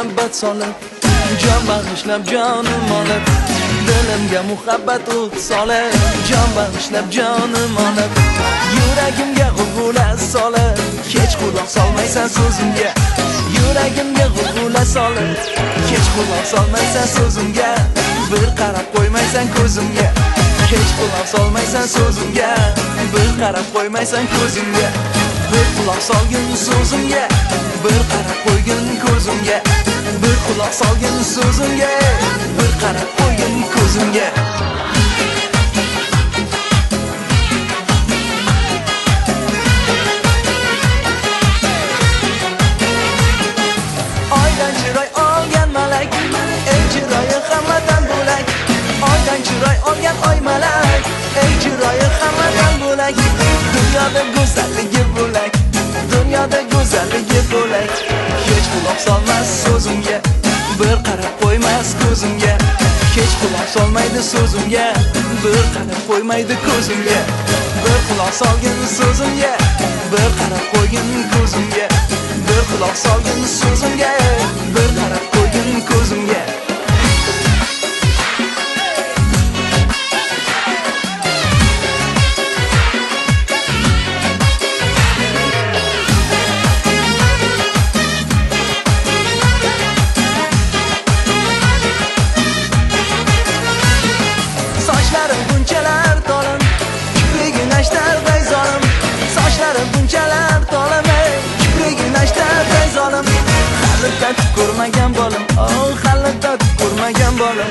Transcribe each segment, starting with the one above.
muhabbat solib, jon bag'ishlab jonim olib, dilimga muhabbat o'q solib, jon bag'ishlab jonim olib, yuragimga g'ulg'ula solib, hech quloq solmaysan so'zimga. Yuragimga g'ulg'ula solib, hech quloq solmaysan so'zimga. Bir qarab qo'ymaysan ko'zimga, hech quloq solmaysan so'zimga. Bir qarab qo'ymaysan ko'zimga. Bir quloq solgin so'zimga, bir qarab qo'ygin ko'zimga. Bir quloq solgin so'zimga, bir qarab qo'ygin ko'zimga. Oydan chiroy olgan malak, ey chiroyi hammadan bo'lak. Oydan chiroy olgan oy malak, ey chiroyi hammadan bo'lak. Dunyoda go'zalligi bo'lak, dunyoda go'zalligi bo'lak. Hech quloq solmas so'zimga, bir qarab qo'ymas ko'zimga. Hech quloq solmaydi so'zimga, bir qarab qo'ymaydi ko'zimga. Bir quloq solgin so'zimga, bir qarab qo'ygin ko'zimga. Bir quloq solgin so'zimga, bir qarab qo'ygin ko'zimga. Sochlarim bunchalar tolim, kiprigin ashtarday zolim. Sochlarim bunchalar tolim, kiprigin ashtarday zolim. Halitda ko'rmagan bolim, oh halitda ko'rmagan bolim.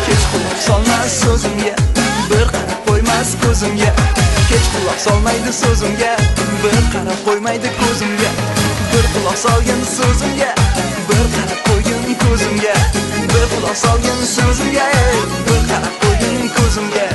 Hech quloq solmas so'zimga, bir qarab qo'ymas ko'zimga. Hech quloq solmaydi so'zimga, bir qarab qo'ymaydi ko'zimga. Bir quloq solgin so'zimga, bir qarab qo'ygin ko'zimga. Bir quloq solgin so'zimga, bir qarab qo'ygin ko'zimga.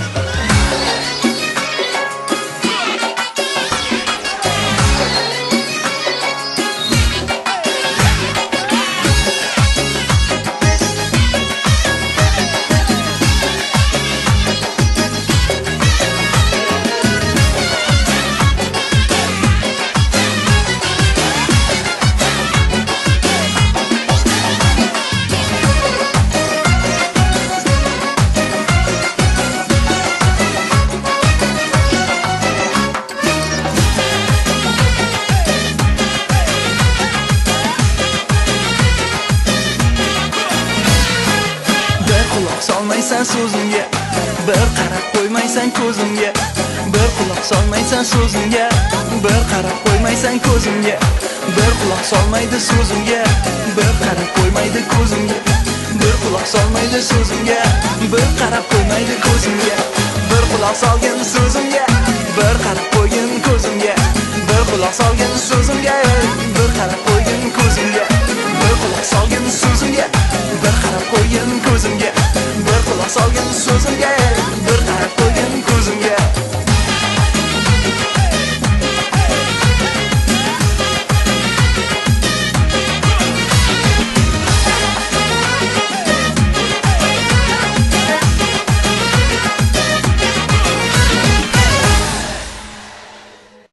Solmaysan so'zimga, bir qarab qo'ymaysan ko'zimga. Bir quloq solmaysan so'zimga, bir qarab qo'ymaysan ko'zimga. Bir quloq solmaydi so'zimga, bir qarab qo'ymaydi ko'zimga. Bir quloq solmaydi so'zimga, bir qarab qo'ymaydi ko'zimga. Bir quloq solgin so'zimga, bir qarab qo'ygin ko'zimga. Bir quloq solgin so'zimga, bir qarab qo'ygin ko'zimga. Bir quloq solgin so'zimga, bir qarab qo'ygin ko'zimga. Bir quloq solgin so'zimga, bir